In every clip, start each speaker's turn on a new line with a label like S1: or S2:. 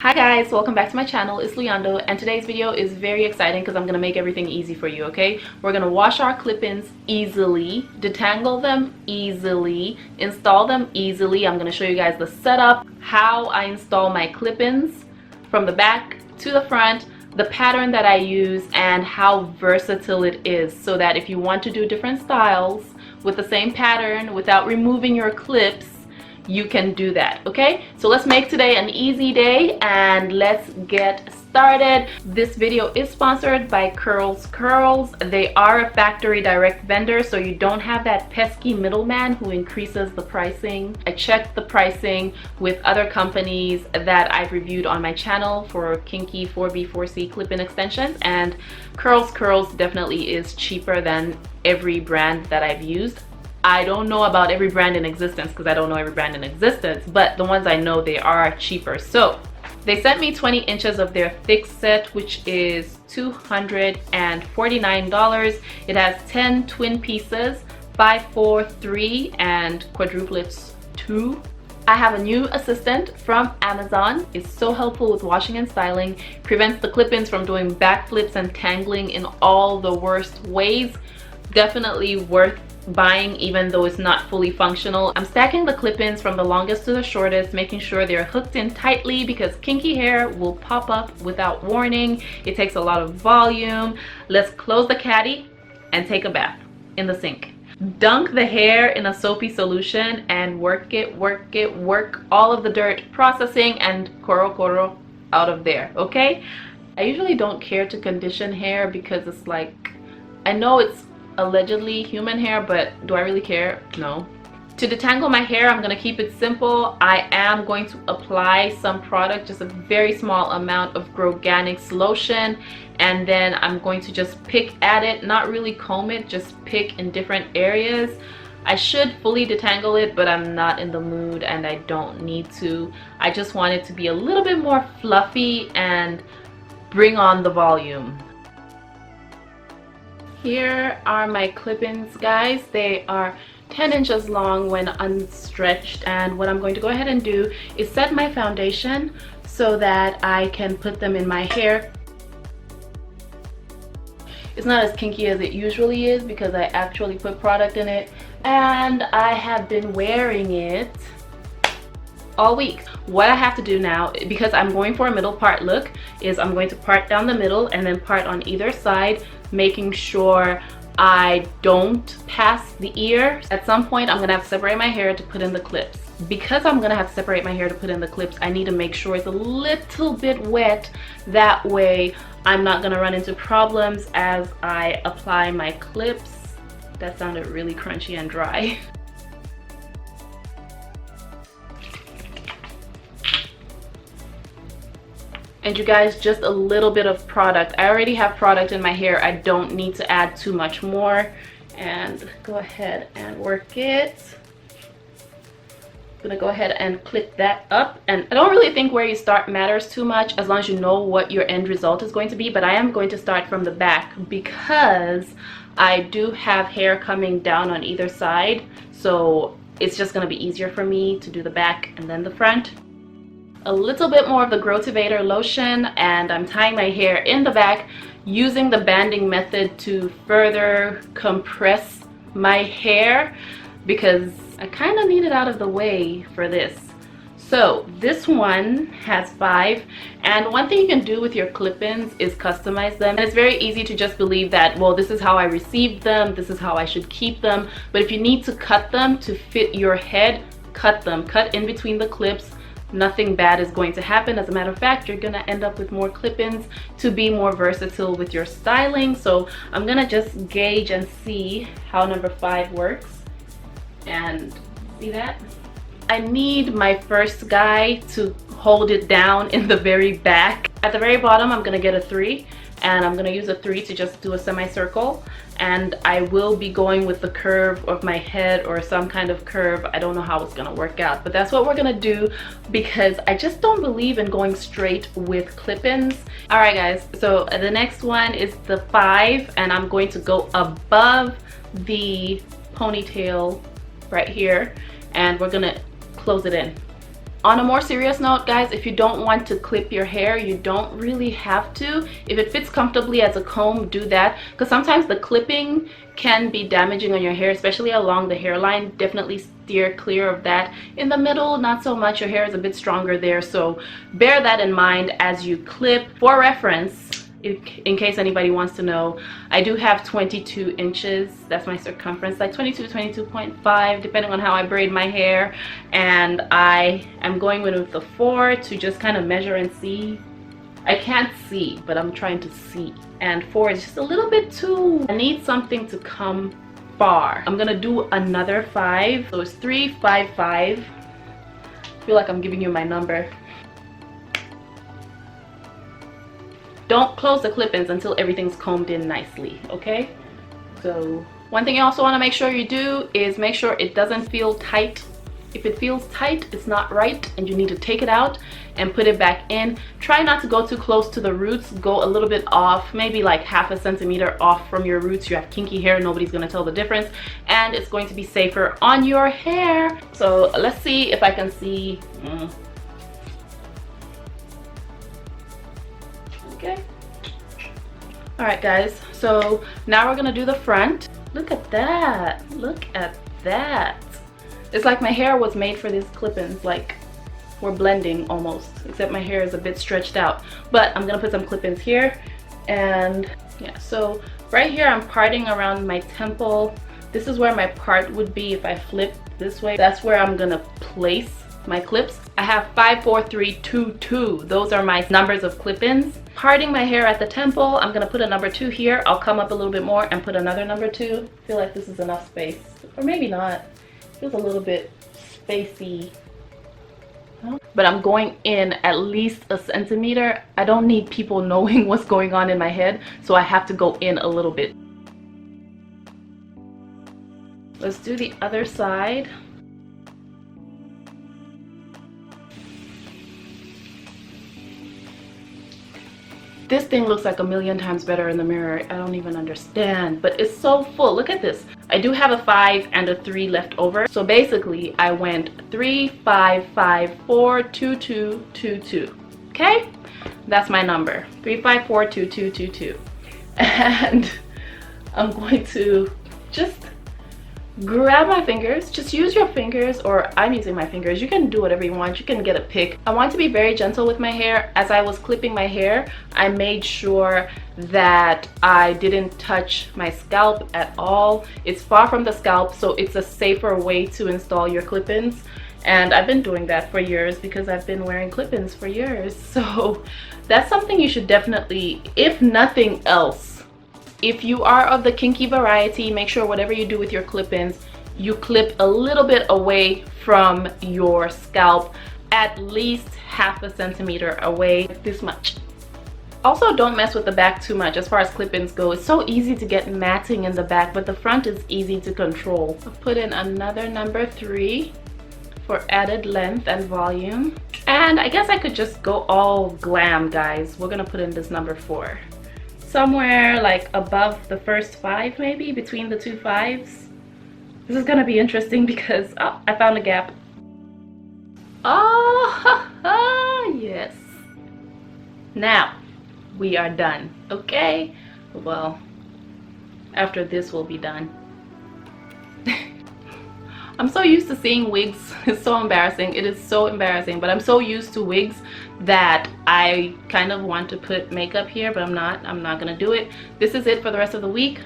S1: Hi guys, welcome back to my channel. It's Leondo, and today's video is very exciting because I'm going to make everything easy for you, okay? We're going to wash our clip-ins easily, detangle them easily, install them easily. I'm going to show you guys the setup, how I install my clip-ins from the back to the front, the pattern that I use, and how versatile it is, so that if you want to do different styles with the same pattern without removing your clips, you can do that. Okay, so let's make today an easy day and let's get started. This video is sponsored by CurlsCurls. They are a factory direct vendor, so you don't have that pesky middleman who increases the pricing. I checked the pricing with other companies that I've reviewed on my channel for Kinky 4B 4C clip-in extensions, and CurlsCurls definitely is cheaper than every brand that I've used. I don't know about every brand in existence because I don't know every brand in existence, but the ones I know, they are cheaper. So they sent me 20 inches of their thick set, which is $249. It has 10 twin pieces, 5, 4, 3, and quadruplets 2. I have a new assistant from Amazon. It's so helpful with washing and styling, prevents the clip-ins from doing backflips and tangling in all the worst ways. Definitely worth buying even though it's not fully functional. I'm stacking the clip-ins from the longest to the shortest, making sure they're hooked in tightly because kinky hair will pop up without warning. It takes a lot of volume. Let's close the caddy and take a bath in the sink. Dunk the hair in a soapy solution and work all of the dirt, processing, and koro out of there. Okay, I usually don't care to condition hair because it's like, I know it's allegedly human hair, but do I really care? No. To detangle my hair, I'm going to keep it simple. I am going to apply some product, just a very small amount of Groganics lotion, and then I'm going to just pick at it, not really comb it, just pick in different areas. I should fully detangle it, but I'm not in the mood and I don't need to. I just want it to be a little bit more fluffy and bring on the volume. Here are my clip-ins, guys. They are 10 inches long when unstretched, and what I'm going to go ahead and do is set my foundation so that I can put them in my hair. It's not as kinky as it usually is because I actually put product in it, and I have been wearing it all week. What I have to do now, because I'm going for a middle part look, is I'm going to part down the middle and then part on either side, making sure I don't pass the ear. At some point I'm gonna have to separate my hair to put in the clips. Because I'm gonna have to separate my hair to put in the clips, I need to make sure it's a little bit wet. That way I'm not gonna run into problems as I apply my clips. That sounded really crunchy and dry. And you guys, just a little bit of product. I already have product in my hair. I don't need to add too much more. And go ahead and work it. I'm gonna go ahead and clip that up. And I don't really think where you start matters too much as long as you know what your end result is going to be. But I am going to start from the back because I do have hair coming down on either side. So it's just gonna be easier for me to do the back and then the front. A little bit more of the Growtivator lotion, and I'm tying my hair in the back using the banding method to further compress my hair because I kind of need it out of the way for this. So this one has 5, and one thing you can do with your clip-ins is customize them. And it's very easy to just believe that, well, this is how I received them, this is how I should keep them. But if you need to cut them to fit your head, cut them. Cut in between the clips. Nothing bad is going to happen. As a matter of fact, you're gonna end up with more clip-ins to be more versatile with your styling. So I'm gonna just gauge and see how number 5 works. And see that? I need my first guy to hold it down in the very back. At the very bottom, I'm gonna get a 3, and I'm gonna use a 3 to just do a semicircle. And I will be going with the curve of my head or some kind of curve. I don't know how it's gonna work out, but that's what we're gonna do because I just don't believe in going straight with clip-ins. All right, guys, so the next one is the 5, and I'm going to go above the ponytail right here, and we're gonna close it in. On a more serious note, guys, if you don't want to clip your hair, you don't really have to. If it fits comfortably as a comb, do that, because sometimes the clipping can be damaging on your hair, especially along the hairline. Definitely steer clear of that. In the middle, not so much. Your hair is a bit stronger there, so bear that in mind as you clip. For reference, in case anybody wants to know, I do have 22 inches. That's my circumference, like 22, 22.5, depending on how I braid my hair. And I am going with the 4 to just kind of measure and see. I can't see, but I'm trying to see. And 4 is just a little bit too, I need something to come far. I'm gonna do another 5. So it's 3, 5, 5. I feel like I'm giving you my number. Don't close the clip-ins until everything's combed in nicely, okay? So one thing you also want to make sure you do is make sure it doesn't feel tight. If it feels tight, it's not right, and you need to take it out and put it back in. Try not to go too close to the roots. Go a little bit off, maybe like half a centimeter off from your roots. You have kinky hair, nobody's gonna tell the difference, and it's going to be safer on your hair. So let's see if I can see. Okay. All right, guys, so now we're gonna do the front. Look at that. Look at that. It's like my hair was made for these clip-ins. Like, we're blending almost, except my hair is a bit stretched out. But I'm gonna put some clip-ins here, and yeah, so right here I'm parting around my temple. This is where my part would be if I flip this way. That's where I'm gonna place my clips. I have 5, 4, 3, 2, 2. Those are my numbers of clip-ins. Parting my hair at the temple, I'm gonna put a number 2 here. I'll come up a little bit more and put another number 2. I feel like this is enough space, or maybe not. Feels a little bit spacey. But I'm going in at least a centimeter. I don't need people knowing what's going on in my head, so I have to go in a little bit. Let's do the other side. This thing looks like a million times better in the mirror. I don't even understand, but it's so full. Look at this. I do have a 5 and a 3 left over. So basically I went 3, 5, 5, 4, 2, 2, 2, 2. Okay? That's my number. 3, 5, 4, 2, 2, 2, 2. And I'm going to just grab my fingers. Just use your fingers, or I'm using my fingers. You can do whatever you want. You can get a pick. I want to be very gentle with my hair. As I was clipping my hair, I made sure that I didn't touch my scalp at all. It's far from the scalp, so it's a safer way to install your clip-ins. And I've been doing that for years because I've been wearing clip-ins for years. So that's something you should definitely, if nothing else, if you are of the kinky variety, make sure whatever you do with your clip-ins, you clip a little bit away from your scalp, at least half a centimeter away, this much. Also, don't mess with the back too much as far as clip-ins go. It's so easy to get matting in the back, but the front is easy to control. I'll put in another number 3 for added length and volume. And I guess I could just go all glam, guys. We're gonna put in this number 4. Somewhere like above the first 5, maybe between the 2 5s. This is gonna be interesting because, oh, I found a gap. Oh, yes. Now we are done. Okay, well, after this we'll be done. I'm so used to seeing wigs. It's so embarrassing. It is so embarrassing, but I'm so used to wigs that I kind of want to put makeup here, but I'm not gonna do it. This is it for the rest of the week.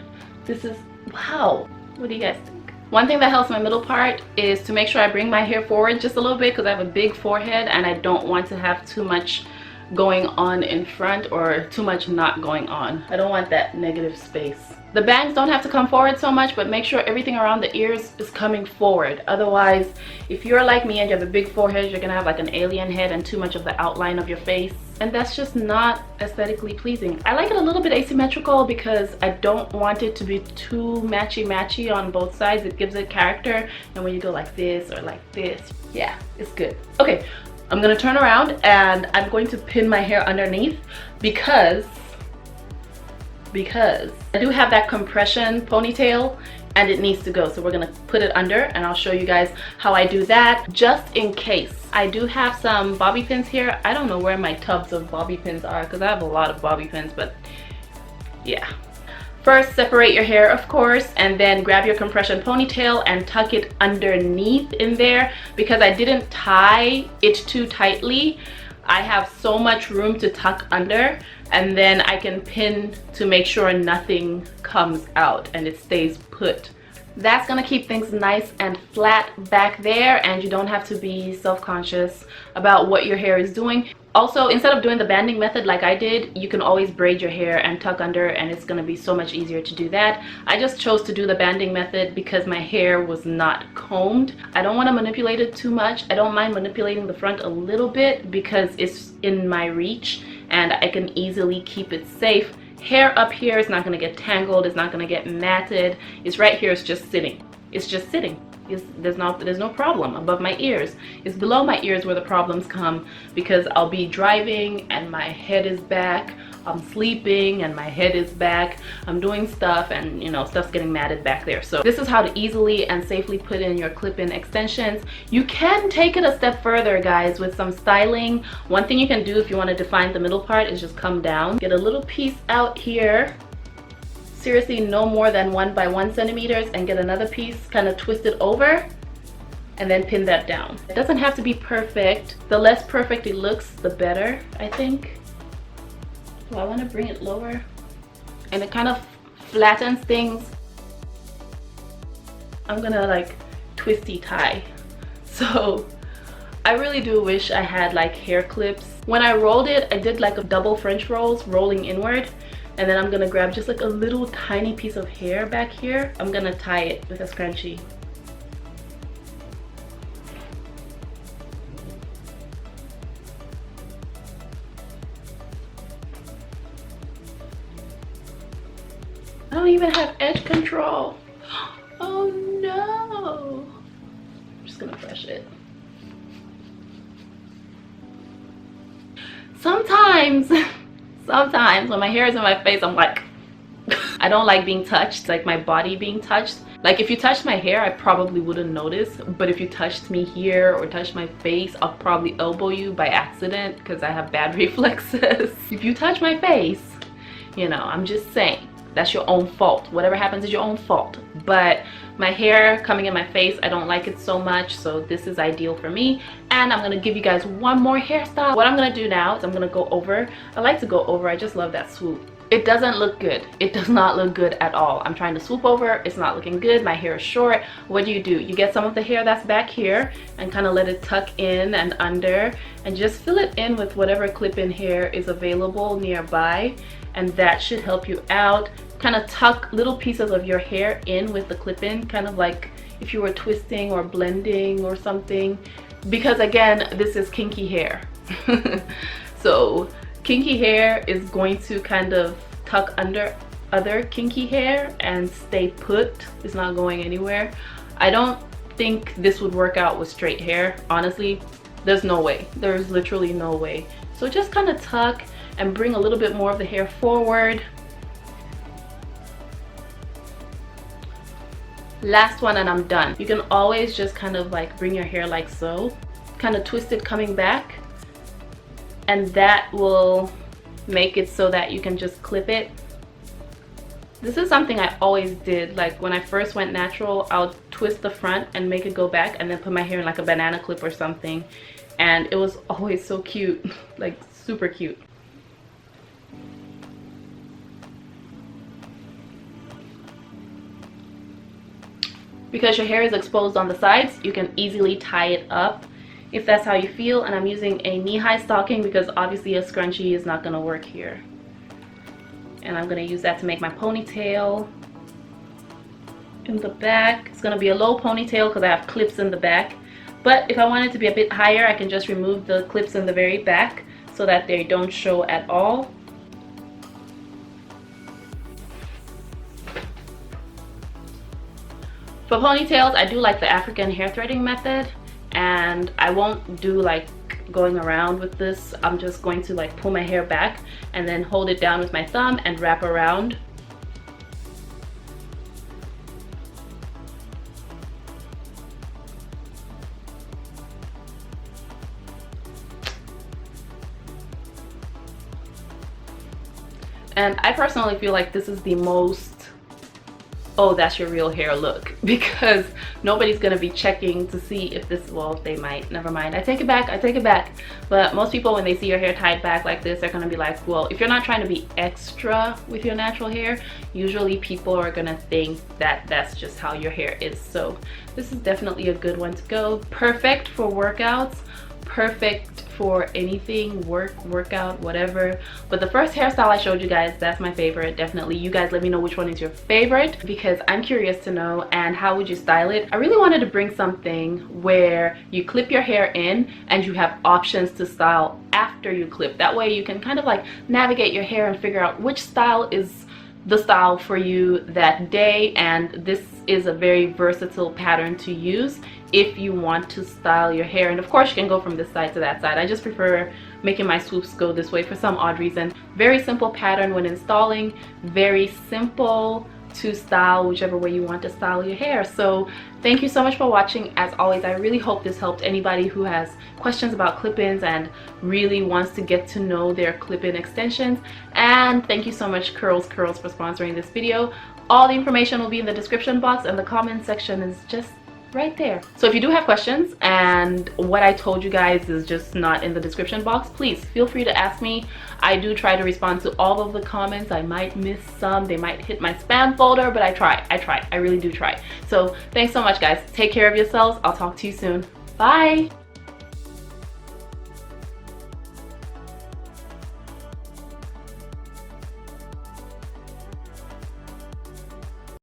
S1: This is, wow, what do you guys think? One thing that helps my middle part is to make sure I bring my hair forward just a little bit, because I have a big forehead and I don't want to have too much going on in front or too much not going on. I don't want that negative space. The bangs don't have to come forward so much, but make sure everything around the ears is coming forward. Otherwise, if you're like me and you have a big forehead, you're gonna have like an alien head and too much of the outline of your face. And that's just not aesthetically pleasing. I like it a little bit asymmetrical because I don't want it to be too matchy-matchy on both sides. It gives it character. And when you go like this or like this, yeah, it's good. Okay, I'm gonna turn around and I'm going to pin my hair underneath because I do have that compression ponytail and it needs to go. So we're gonna put it under, and I'll show you guys how I do that just in case. I do have some bobby pins here. I don't know where my tubs of bobby pins are because I have a lot of bobby pins, but yeah. First, separate your hair, of course, and then grab your compression ponytail and tuck it underneath in there. Because I didn't tie it too tightly, I have so much room to tuck under, and then I can pin to make sure nothing comes out and it stays put. That's gonna keep things nice and flat back there, and you don't have to be self-conscious about what your hair is doing. Also, instead of doing the banding method like I did, you can always braid your hair and tuck under, and it's gonna be so much easier to do that. I just chose to do the banding method because my hair was not combed. I don't want to manipulate it too much. I don't mind manipulating the front a little bit because it's in my reach and I can easily keep it safe. Hair up here is not going to get tangled, it's not going to get matted. It's right here, it's just sitting. It's just sitting. There's no problem above my ears. It's below my ears where the problems come, because I'll be driving and my head is back. I'm sleeping and my head is back. I'm doing stuff and, you know, stuff's getting matted back there. So this is how to easily and safely put in your clip-in extensions. You can take it a step further, guys, with some styling. One thing you can do if you want to define the middle part is just come down, get a little piece out here. Seriously, no more than 1 by 1 centimeters, and get another piece, kind of twist it over and then pin that down. It doesn't have to be perfect. The less perfect it looks, the better, I think. So I want to bring it lower, and it kind of flattens things. I'm gonna like twisty tie. So I really do wish I had like hair clips. When I rolled it, I did like a double French rolls, rolling inward. And then I'm gonna grab just like a little tiny piece of hair back here. I'm gonna tie it with a scrunchie. I don't even have edge control. Oh no. I'm just gonna brush it. Sometimes when my hair is in my face, I'm like, I don't like being touched, like my body being touched. Like if you touched my hair, I probably wouldn't notice, but if you touched me here or touched my face, I'll probably elbow you by accident because I have bad reflexes. If you touch my face, you know, I'm just saying, that's your own fault. Whatever happens is your own fault. But my hair coming in my face, I don't like it so much, so this is ideal for me. And I'm gonna give you guys one more hairstyle. What I'm gonna do now is I'm gonna go over. I like to go over, I just love that swoop. It doesn't look good. It does not look good at all. I'm trying to swoop over, it's not looking good. My hair is short. What do? You get some of the hair that's back here and kind of let it tuck in and under, and just fill it in with whatever clip-in hair is available nearby, and that should help you out. Kind of tuck little pieces of your hair in with the clip-in, kind of like if you were twisting or blending or something, because again, this is kinky hair. So kinky hair is going to kind of tuck under other kinky hair and stay put. It's not going anywhere. I don't think this would work out with straight hair, honestly. There's no way. There's literally no way. So just kind of tuck and bring a little bit more of the hair forward. Last one and I'm done. You can always just kind of like bring your hair like so, kind of twist it coming back, and that will make it so that you can just clip it. This is something I always did. Like when I first went natural, I would twist the front and make it go back and then put my hair in like a banana clip or something, and it was always so cute. Like super cute. Because your hair is exposed on the sides, you can easily tie it up if that's how you feel. And I'm using a knee-high stocking because obviously a scrunchie is not going to work here. And I'm going to use that to make my ponytail in the back. It's going to be a low ponytail because I have clips in the back. But if I want it to be a bit higher, I can just remove the clips in the very back so that they don't show at all. For ponytails, I do like the African hair threading method, and I won't do like going around with this. I'm just going to like pull my hair back and then hold it down with my thumb and wrap around. And I personally feel like this is the most, oh, that's your real hair look, because nobody's gonna be checking to see if this, well, they might, never mind, I take it back. But most people, when they see your hair tied back like this, they're gonna be like, well, if you're not trying to be extra with your natural hair, usually people are gonna think that that's just how your hair is. So this is definitely a good one to go. Perfect for workouts, perfect for anything, workout, whatever. But the first hairstyle I showed you guys, that's my favorite. Definitely, you guys let me know which one is your favorite, because I'm curious to know. And how would you style it? I really wanted to bring something where you clip your hair in and you have options to style after you clip. That way you can kind of like navigate your hair and figure out which style is the style for you that day. And this is a very versatile pattern to use if you want to style your hair. And of course you can go from this side to that side. I just prefer making my swoops go this way for some odd reason. Very simple pattern when installing, very simple to style whichever way you want to style your hair. So thank you so much for watching. As always, I really hope this helped anybody who has questions about clip-ins and really wants to get to know their clip-in extensions. And thank you so much, CurlsCurls, for sponsoring this video. All the information will be in the description box, and the comment section is just right there. So if you do have questions and what I told you guys is just not in the description box, please feel free to ask me. I do try to respond to all of the comments. I might miss some, they might hit my spam folder, but I try, I really do try. So thanks so much, guys. Take care of yourselves. I'll talk to you soon. Bye.